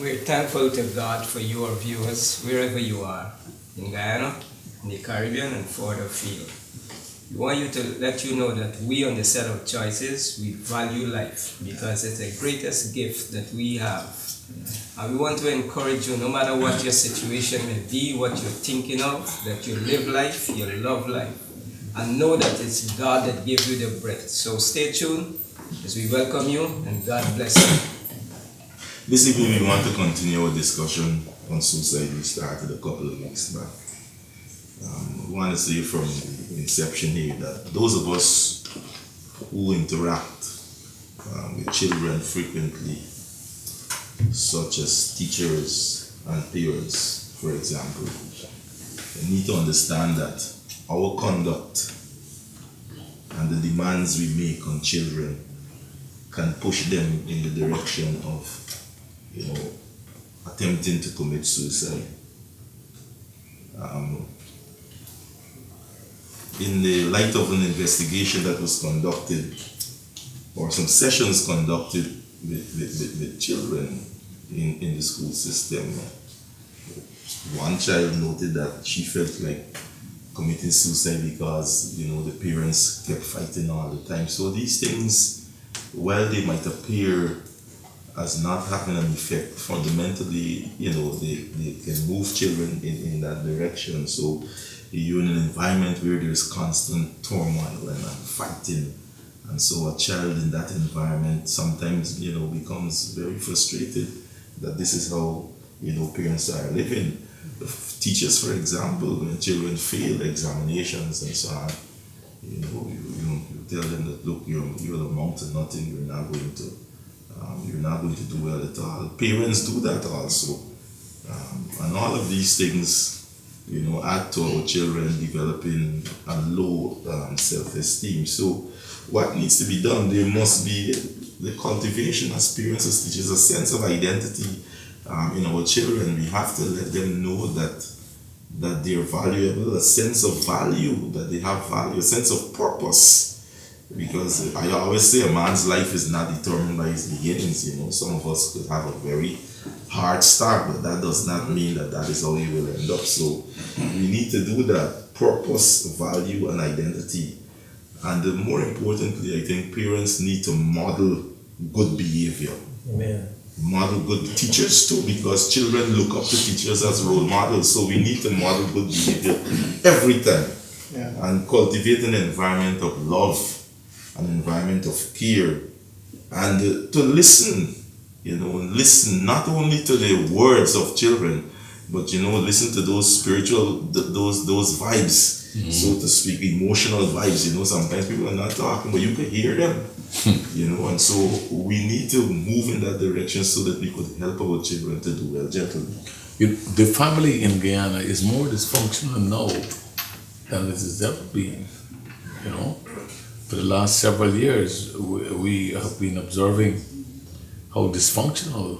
We're thankful to God for your viewers wherever you are, in Guyana, in the Caribbean, and further afield. We want you to let you know that we on the set of choices, we value life because it's the greatest gift that we have. And we want to encourage you, no matter what your situation may be, what you're thinking of, that you live life, you love life, and know that it's God that gives you the breath. So stay tuned as we welcome you, and God bless you. This evening we want to continue our discussion on suicide. We started a couple of weeks back. We want to say from the inception here that those of us who interact with children frequently, such as teachers and parents, for example, need to understand that our conduct and the demands we make on children can push them in the direction of attempting to commit suicide. In the light of an investigation that was conducted, or some sessions conducted with children in the school system, one child noted that she felt like committing suicide because the parents kept fighting all the time. So these things, while they might appear as not having an effect, fundamentally, they can move children in that direction. So you're in an environment where there's constant turmoil and fighting, and so a child in that environment sometimes becomes very frustrated that this is how parents are living. Teachers, for example, when children fail examinations and so on, you tell them that, look, you'll amount to nothing, you're not going to do well at all. Parents do that also. And all of these things, add to our children developing a low self-esteem. So what needs to be done? There must be the cultivation as parents, as teachers, a sense of identity in our children. We have to let them know that they're valuable, a sense of value, that they have value, a sense of purpose. Because I always say a man's life is not determined by his beginnings. Some of us could have a very hard start, but that does not mean that is how you will end up. So we need to do that. Purpose, value, and identity. And more importantly, I think parents need to model good behavior. Amen. Model good teachers too, because children look up to teachers as role models. So we need to model good behavior every time. Yeah. And cultivate an environment of love, an environment of care, and to listen, listen not only to the words of children, but listen to those spiritual, those vibes, so to speak, emotional vibes. Sometimes people are not talking, but you can hear them. And so we need to move in that direction so that we could help our children to do well. Gentlemen, the family in Guyana is more dysfunctional now than it has ever been. For the last several years, we have been observing how dysfunctional,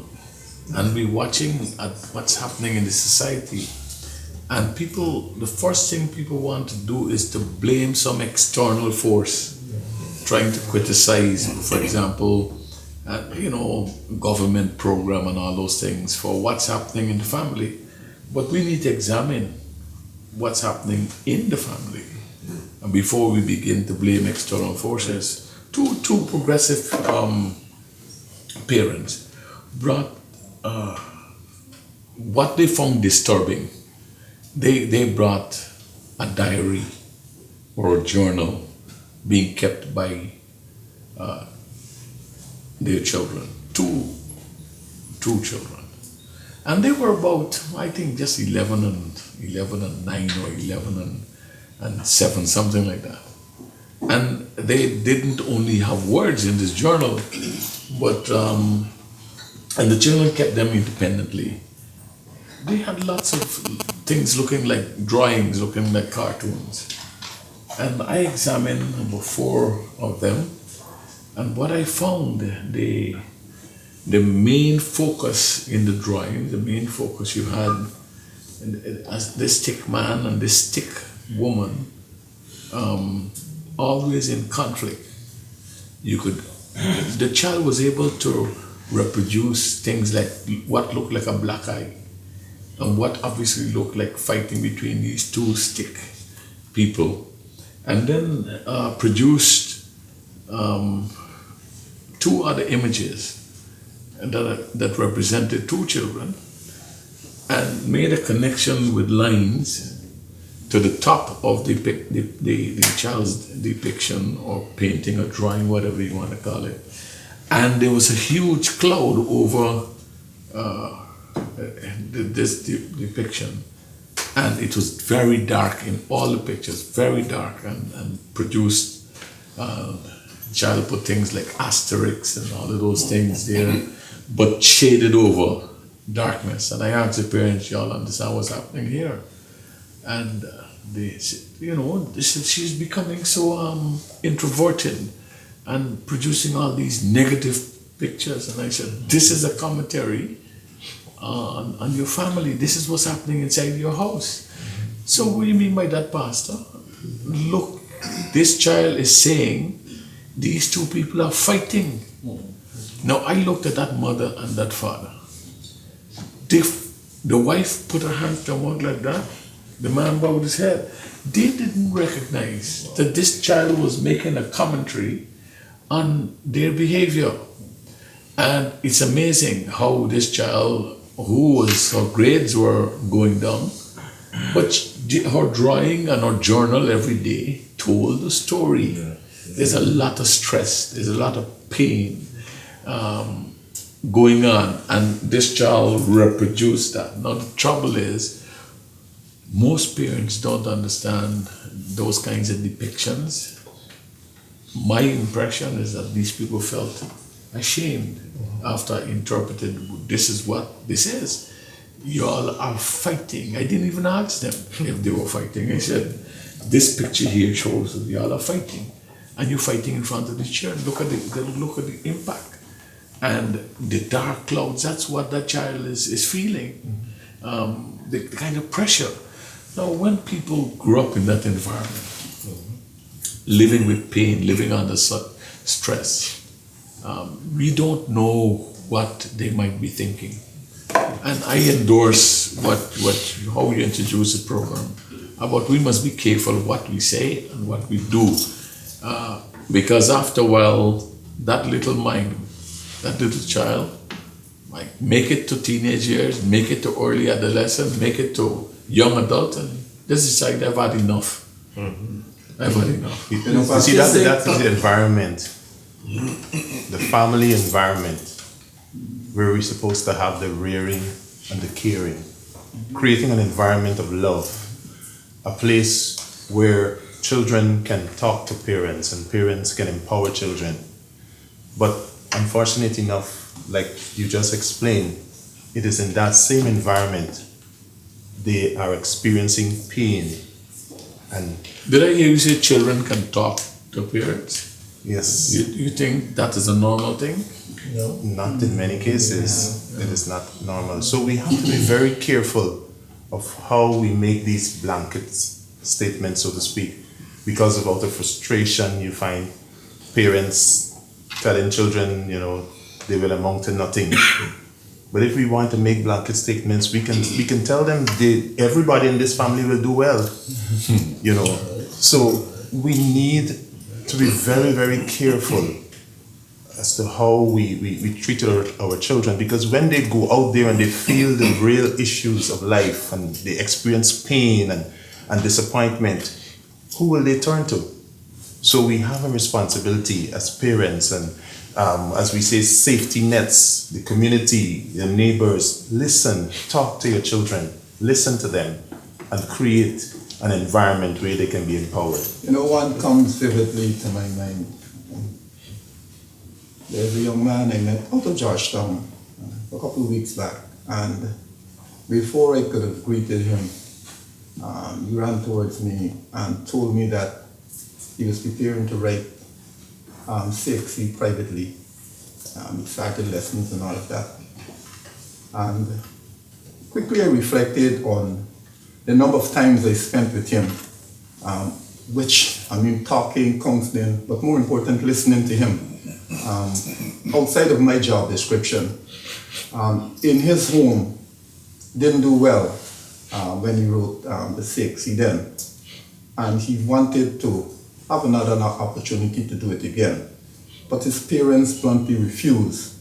and we're watching at what's happening in the society. And the first thing people want to do is to blame some external force, trying to criticize, for example, government program and all those things for what's happening in the family. But we need to examine what's happening in the family. And before we begin to blame external forces, two progressive parents brought what they found disturbing. They brought a diary or a journal being kept by their children, two children. And they were about, I think, just 11 and 9 or 11 and 7, something like that. And they didn't only have words in this journal, but and the children kept them independently. They had lots of things looking like drawings, looking like cartoons. And I examined about 4 of them, and what I found, the main focus in the drawing, the main focus you had as this stick man and this stick woman, always in conflict. The child was able to reproduced things like what looked like a black eye and what obviously looked like fighting between these two stick people, and then produced two other images that represented two children, and made a connection with lines to the top of the child's depiction or painting or drawing, whatever you want to call it. And there was a huge cloud over this depiction. And it was very dark in all the pictures, very dark, and produced, child put things like asterisks and all of those things there, but shaded over darkness. And I asked the parents, y'all understand what's happening here? And they said, they said she's becoming so introverted and producing all these negative pictures. And I said, this is a commentary on your family. This is what's happening inside your house. So what do you mean by that, Pastor? Look, this child is saying these two people are fighting. Now I looked at that mother and that father. The wife put her hands to her mouth like that. The man bowed his head. They didn't recognize that this child was making a commentary on their behavior. And it's amazing how this child, her grades were going down, but her drawing and her journal every day told the story. There's a lot of stress, there's a lot of pain going on, and this child reproduced that. Now the trouble is, most parents don't understand those kinds of depictions. My impression is that these people felt ashamed after I interpreted, this is what this is. Y'all are fighting. I didn't even ask them if they were fighting. I said, this picture here shows that y'all are fighting. And you're fighting in front of the church. Look at the impact. And the dark clouds, that's what that child is feeling. The kind of pressure. Now, when people grow up in that environment, living with pain, living under stress, we don't know what they might be thinking. And I endorse how you introduce the program about we must be careful what we say and what we do. Because after a while, that little mind, that little child, might make it to teenage years, make it to early adolescence, make it to young adult, and just decide I've had enough. I've had enough. You see, that's the environment, the family environment, where we're supposed to have the rearing and the caring, creating an environment of love, a place where children can talk to parents and parents can empower children. But unfortunate enough, like you just explained, it is in that same environment they are experiencing pain. And did I hear you say children can talk to parents? yes. You think that is a normal thing? No. Not in many cases. It is not normal. So we have to be very careful of how we make these blanket statements, so to speak. Because of out of frustration, you find parents telling children, they will amount to nothing. But if we want to make blanket statements, we can tell them everybody in this family will do well. So we need to be very, very careful as to how we treat our children, because when they go out there and they feel the real issues of life and they experience pain and disappointment, who will they turn to? So we have a responsibility as parents and as we say, safety nets, the community, the neighbors. Listen, talk to your children, listen to them, and create an environment where they can be empowered. One comes vividly to my mind. There's a young man I met out of Georgetown a couple of weeks back, and before I could have greeted him, he ran towards me and told me that he was preparing to write CXC privately. He started lessons and all of that. And quickly I reflected on the number of times I spent with him, talking, counseling, but more important, listening to him. outside of my job description, in his home, didn't do well when he wrote The Six. He didn't. And he wanted to have another opportunity to do it again. But his parents bluntly refused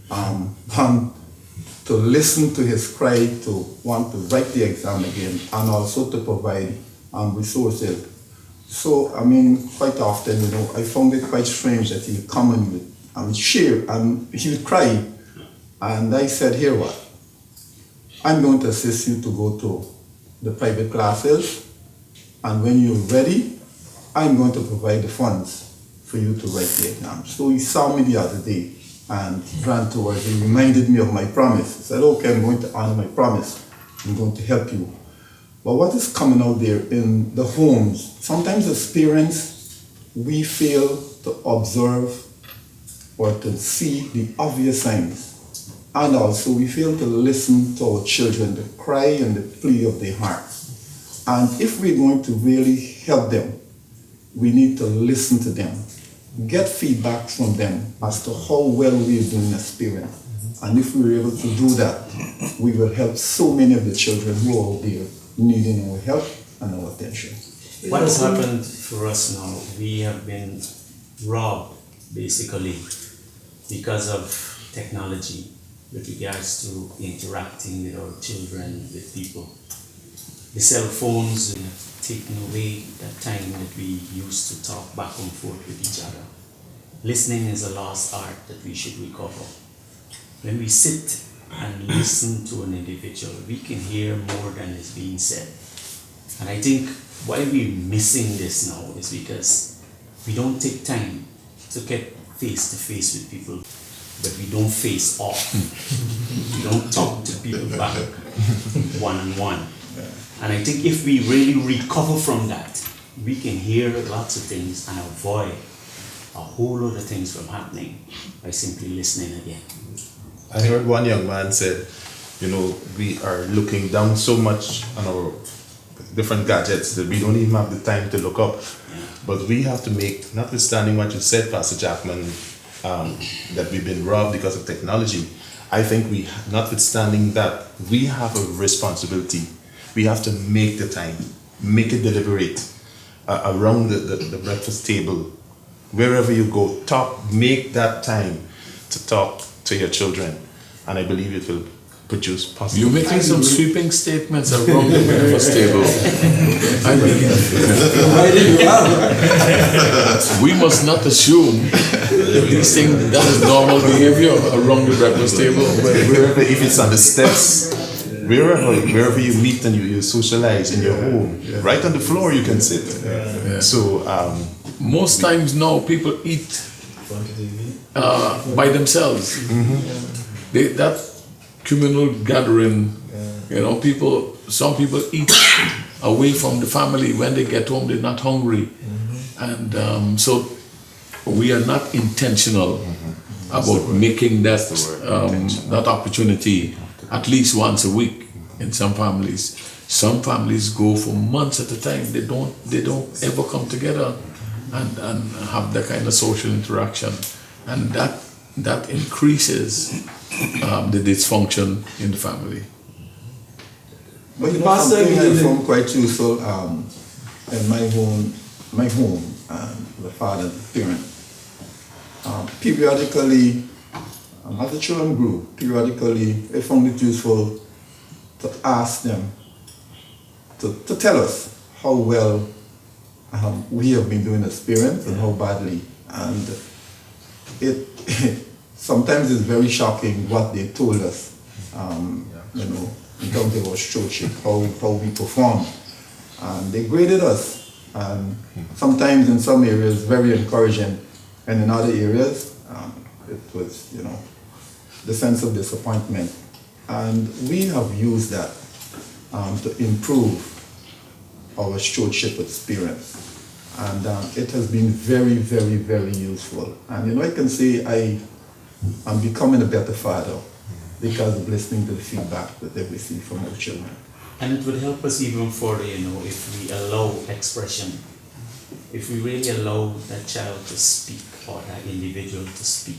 to listen to his cry, to want to write the exam again, and also to provide resources. So, I mean, quite often, you know, I found it quite strange that he would come and share, and he would cry. And I said, here what? I'm going to assist you to go to the private classes, and when you're ready, I'm going to provide the funds for you to write the exam. So he saw me the other day, and he ran towards me, reminded me of my promise. He said, okay, I'm going to honor my promise. I'm going to help you. But what is coming out there in the homes, sometimes as parents, we fail to observe or to see the obvious signs. And also we fail to listen to our children, the cry and the plea of their hearts. And if we're going to really help them, we need to listen to them, get feedback from them as to how well we're doing as parents. And if we're able to do that, we will help so many of the children who are out there needing our help and our attention. What has happened for us now, we have been robbed basically because of technology with regards to interacting with our children, with people. The cell phones have taken away that time that we used to talk back and forth with each other. Listening is a lost art that we should recover. When we sit and listen to an individual, we can hear more than is being said. And I think why we're missing this now is because we don't take time to get face to face with people, but we don't face off. We don't talk to people back one-on-one. And I think if we really recover from that, we can hear lots of things and avoid a whole lot of things from happening by simply listening again. I heard one young man said, you know, we are looking down so much on our different gadgets that we don't even have the time to look up. Yeah. But we have to make, notwithstanding what you said, Pastor Jackman, that we've been robbed because of technology, I think we, notwithstanding that, we have a responsibility. We have to make the time, make it deliberate around the breakfast table. Wherever you go, make that time to talk to your children, and I believe it will produce positive. You're making some sweeping statements around the breakfast table. I mean, we must not assume these things, that is normal behavior around the breakfast table. Wherever, if it's on the steps, wherever you meet and you socialize in your home, right on the floor you can sit. So most times now people eat by themselves. That communal gathering, you know, some people eat away from the family. When they get home, they're not hungry. And so we are not intentional about making that opportunity at least once a week in some families. Some families go for months at a time. They don't ever come together and have that kind of social interaction. And that increases the dysfunction in the family. But you know, something I found quite useful in my home, the father, the parent. Periodically, as the children grew, periodically I found it useful to ask them to tell us how well we have been doing as parents and how badly. And it sometimes it's very shocking what they told us, you know, in terms of our stewardship, how we perform. And they graded us, and sometimes in some areas very encouraging, and in other areas it was, you know, the sense of disappointment. And we have used that to improve our stewardship experience. And it has been very, very, very useful. And you know, I can say I'm becoming a better father because of listening to the feedback that they receive from our children. And it would help us even further, you know, if we allow expression. if we really allow that child to speak or that individual to speak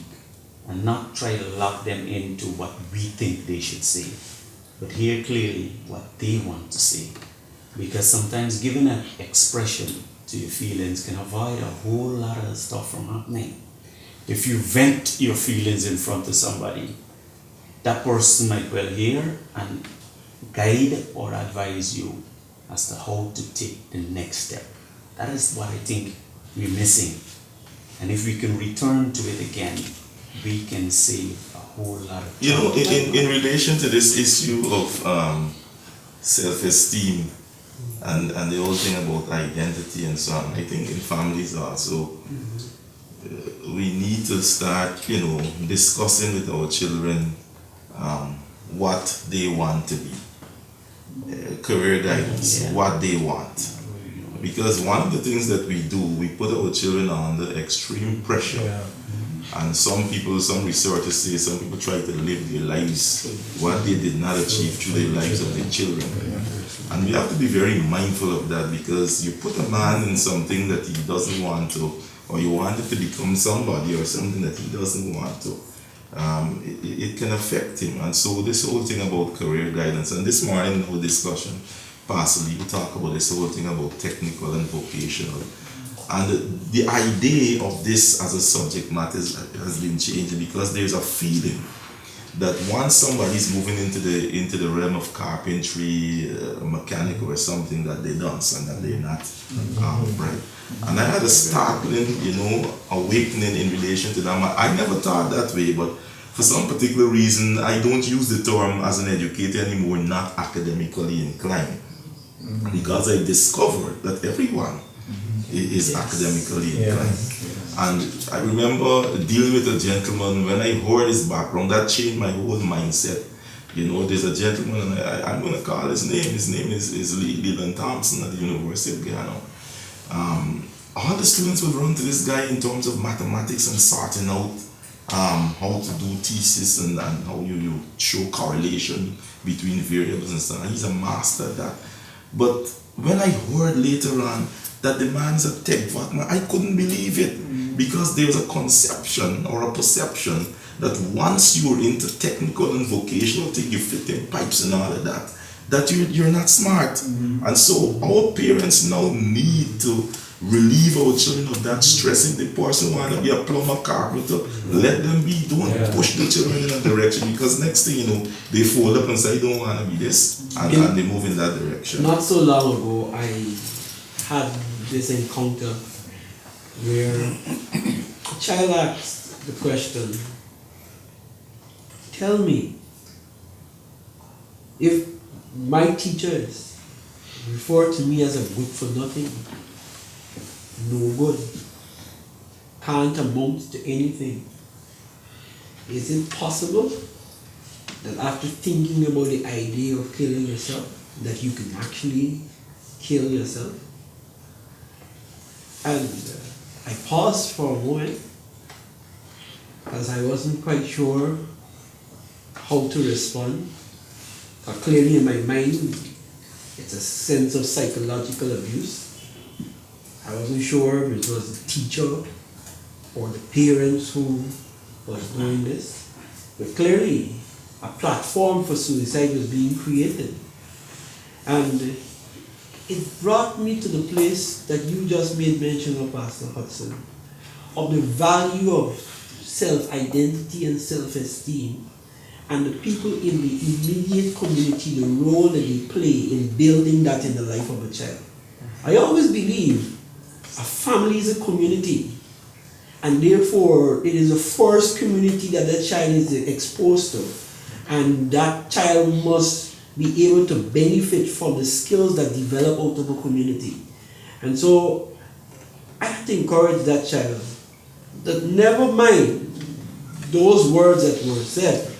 and not try to lock them into what we think they should say, but hear clearly what they want to say. Because sometimes giving an expression to your feelings can avoid a whole lot of stuff from happening. If you vent your feelings in front of somebody, that person might well hear and guide or advise you as to how to take the next step. That is what I think we're missing. And if we can return to it again, we can save a whole lot of You know, time. in relation to this issue of self-esteem and the whole thing about identity and so on, I think in families also, we need to start, you know, discussing with our children what they want to be. Career guidance, what they want. Because one of the things that we do, we put our children under extreme pressure. And some people, some researchers say, some people try to live their lives, what they did not achieve through the lives of their children. And we have to be very mindful of that, because you put a man in something that he doesn't want to, or you want it to become somebody or something that he doesn't want to, it can affect him. And so this whole thing about career guidance, and this morning in our discussion, partially we talk about this whole thing about technical and vocational. And the idea of this as a subject matter has been changed, because there's a feeling that once somebody's moving into the realm of carpentry, mechanic or something, that they're done and that they're not right. And I had a startling, you know, awakening in relation to that. I never thought that way, but for some particular reason, I don't use the term as an educator anymore, not academically inclined, because I discovered that everyone is academically inclined. And I remember dealing with a gentleman, when I heard his background, that changed my whole mindset. You know, there's a gentleman, and I'm going to call his name. His name is Leland Thompson at the University of Ghana. All the students would run to this guy in terms of mathematics and sorting out how to do thesis and how you show correlation between variables and stuff. And he's a master at that. But when I heard later on that the man is a tech vatman, I couldn't believe it, because there was a conception or a perception that once you're into technical and vocational thing, you fit in pipes and all of that you're not smart. And so our parents now need to relieve our children of that stress. If the person want to be a plumber, carpenter, let them be. Don't push the children in that direction, because next thing you know, they fold up and say, I don't want to be this, and they move in that direction. Not so long ago, I had this encounter where a child asked the question, tell me, if my teachers refer to me as a good for nothing, no good, can't amount to anything, is it possible that after thinking about the idea of killing yourself, that you can actually kill yourself? And I paused for a moment, because I wasn't quite sure how to respond. Clearly in my mind, it's a sense of psychological abuse. I wasn't sure if it was the teacher or the parents who was doing this. But clearly, a platform for suicide was being created. And it brought me to the place that you just made mention of, Pastor Hudson, of the value of self-identity and self-esteem, and the people in the immediate community, the role that they play in building that in the life of a child. I always believe a family is a community, and therefore it is the first community that that child is exposed to, and that child must be able to benefit from the skills that develop out of a community. And so I have to encourage that child that never mind those words that were said,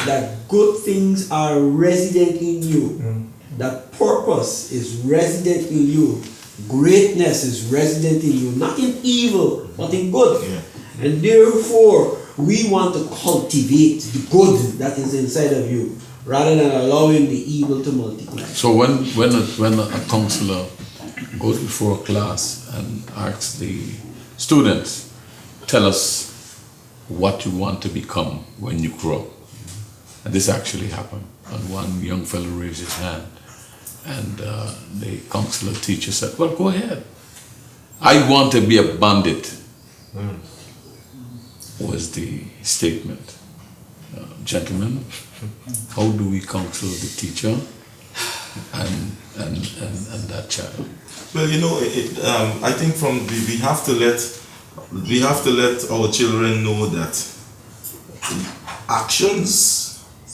that good things are resident in you, that purpose is resident in you, greatness is resident in you, not in evil, but in good. And therefore, we want to cultivate the good that is inside of you, rather than allowing the evil to multiply. So when a counselor goes before a class and ask the students, tell us what you want to become when you grow. And this actually happened. And one young fellow raised his hand, and the counselor teacher said, well, go ahead. I want to be a bandit, was the statement. Gentlemen, how do we counsel the teacher and that child? Well, you know, I think we have to let our children know that actions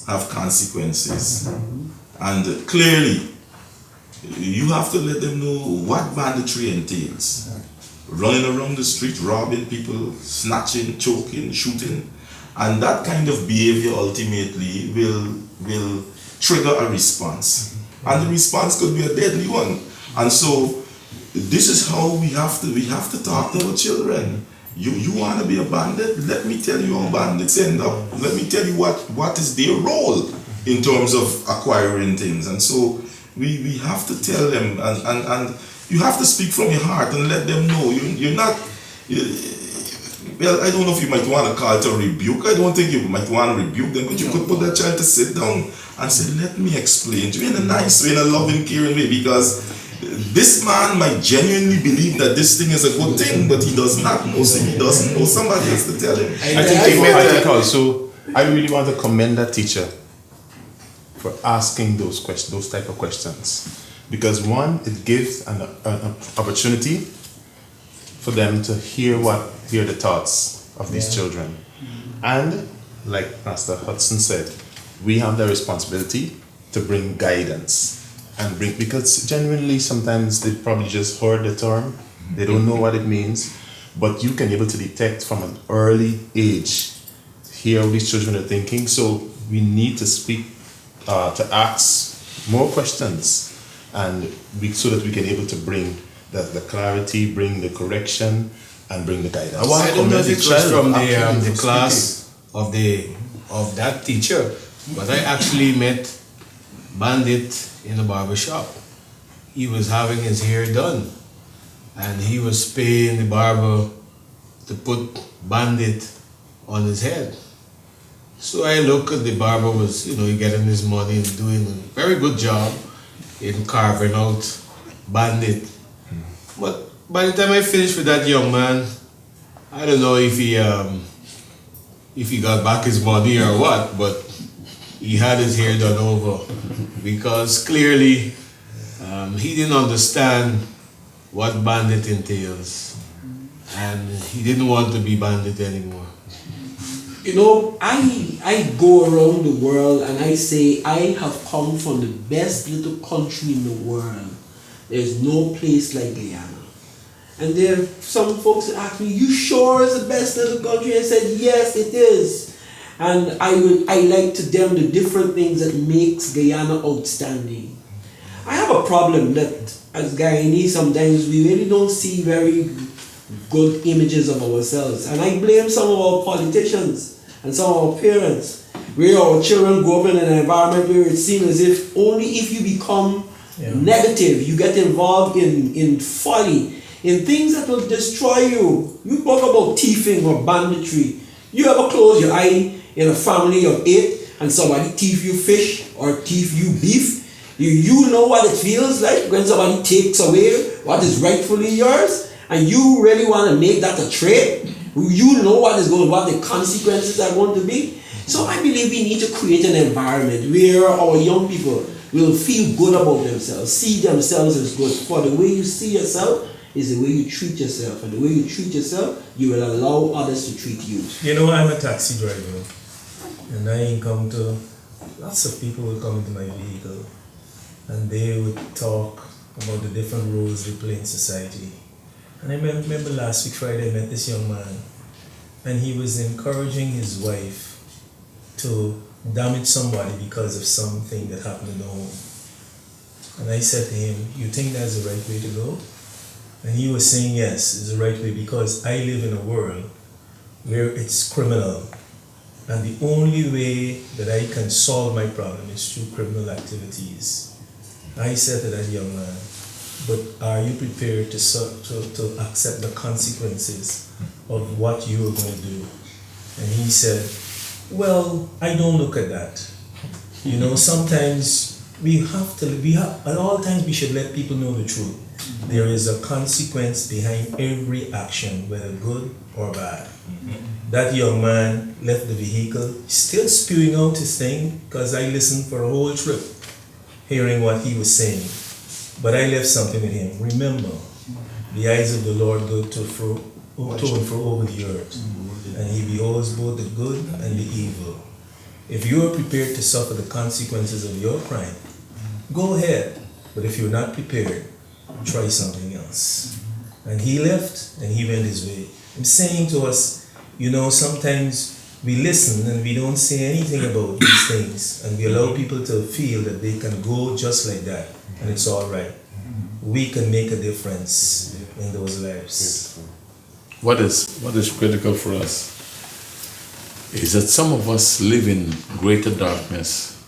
have consequences, and clearly you have to let them know what banditry entails. Running around the street, robbing people, snatching, choking, shooting, and that kind of behavior ultimately will trigger a response, and the response could be a deadly one. And so this is how we have to talk to our children. You want to be a bandit? Let me tell you how bandits end up. Let me tell you what is their role in terms of acquiring things. And so we have to tell them, and you have to speak from your heart and let them know you're not. Well, I don't know if you might want to call it a rebuke. I don't think you might want to rebuke them, but you could put that child to sit down and say, let me explain to you in a nice way, in a loving, caring way, because this man might genuinely believe that this thing is a good thing, but he does not know, so he doesn't know. Somebody has to tell him. I think also, I really want to commend that teacher for asking those type of questions, because one, it gives an opportunity for them to hear the thoughts of these children, and like Pastor Hudson said, we have the responsibility to bring guidance and because genuinely sometimes they probably just heard the term, they don't know what it means, but you can be able to detect from an early age, hear how these children are thinking. So we need to speak, to ask more questions, and so that we can able to bring the clarity, bring the correction, and bring the guidance. I don't know if it was from the class of that teacher, but I actually met Bandit in a barber shop. He was having his hair done, and he was paying the barber to put Bandit on his head. So I look at the barber was, getting his money and doing a very good job in carving out Bandit. But by the time I finished with that young man, I don't know if he got back his money or what, but he had his hair done over, because clearly he didn't understand what bandit entails, and he didn't want to be bandit anymore. I go around the world and I say I have come from the best little country in the world. There's no place like Guyana. And there are some folks that ask me, you sure it's the best little country? I said, yes, it is. And I like to them the different things that makes Guyana outstanding. I have a problem that as Guyanese sometimes we really don't see very good images of ourselves. And I blame some of our politicians and some of our parents, where our children grow up in an environment where it seems as if only if you become negative, you get involved in folly, in things that will destroy you. You talk about thieving or banditry. You ever close your eye in a family of 8 and somebody thief you fish or thief you beef? You know what it feels like when somebody takes away what is rightfully yours, and you really want to make that a trade. You know what the consequences are going to be. So I believe we need to create an environment where our young people will feel good about themselves, see themselves as good. For the way you see yourself is the way you treat yourself, and the way you treat yourself, you will allow others to treat you. I'm a taxi driver, and I encounter lots of people who come into my vehicle, and they would talk about the different roles they play in society. And I remember last week Friday I met this young man, and he was encouraging his wife to damage somebody because of something that happened in the home. And I said to him, you think that's the right way to go? And he was saying, yes, it's the right way, because I live in a world where it's criminal. And the only way that I can solve my problem is through criminal activities. I said to that young man, but are you prepared to accept the consequences of what you are going to do? And he said, well, I don't look at that. You know, sometimes at all times we should let people know the truth. There is a consequence behind every action, whether good or bad. That young man left the vehicle, still spewing out his thing, because I listened for a whole trip, hearing what he was saying. But I left something with him. Remember, the eyes of the Lord go to and fro over the earth, and he beholds both the good and the evil. If you are prepared to suffer the consequences of your crime, go ahead. But if you're not prepared, try something else. And he left and he went his way. I'm saying to us, you know, sometimes we listen and we don't say anything about these things, and we allow people to feel that they can go just like that and it's all right. We can make a difference in those lives. What is critical for us is that some of us live in greater darkness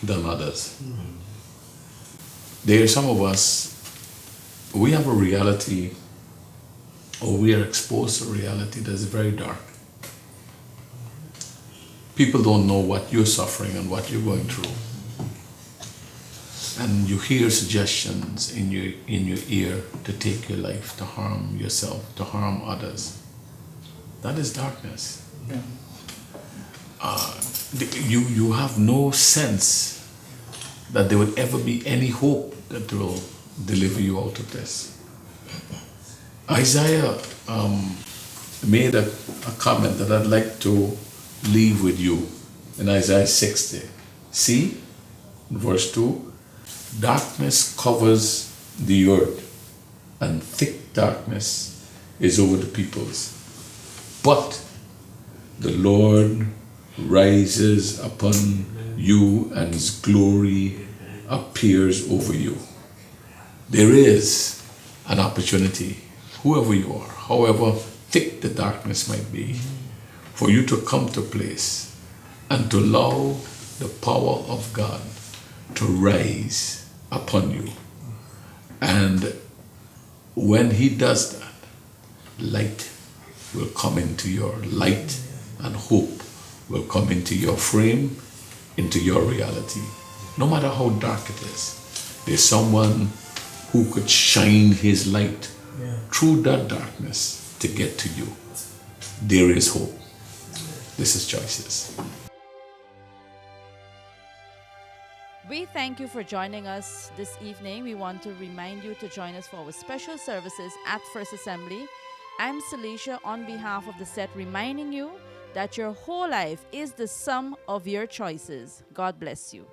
than others. There are some of us, we have a reality, or we are exposed to a reality that is very dark. People don't know what you're suffering and what you're going through. And you hear suggestions in your ear to take your life, to harm yourself, to harm others. That is darkness. Yeah. You have no sense that there would ever be any hope that will deliver you out of this. Isaiah made a comment that I'd like to leave with you in Isaiah 60. See, verse 2, darkness covers the earth, and thick darkness is over the peoples. But the Lord rises upon you, and his glory appears over you. There is an opportunity, whoever you are, however thick the darkness might be, for you to come to a place and to allow the power of God to rise upon you. And when he does that, light will come into your light, and hope will come into your frame, into your reality. No matter how dark it is, there's someone who could shine his light through that darkness to get to you. There is hope. This is Choices. We thank you for joining us this evening. We want to remind you to join us for our special services at First Assembly. I'm Celicia on behalf of the set, reminding you that your whole life is the sum of your choices. God bless you.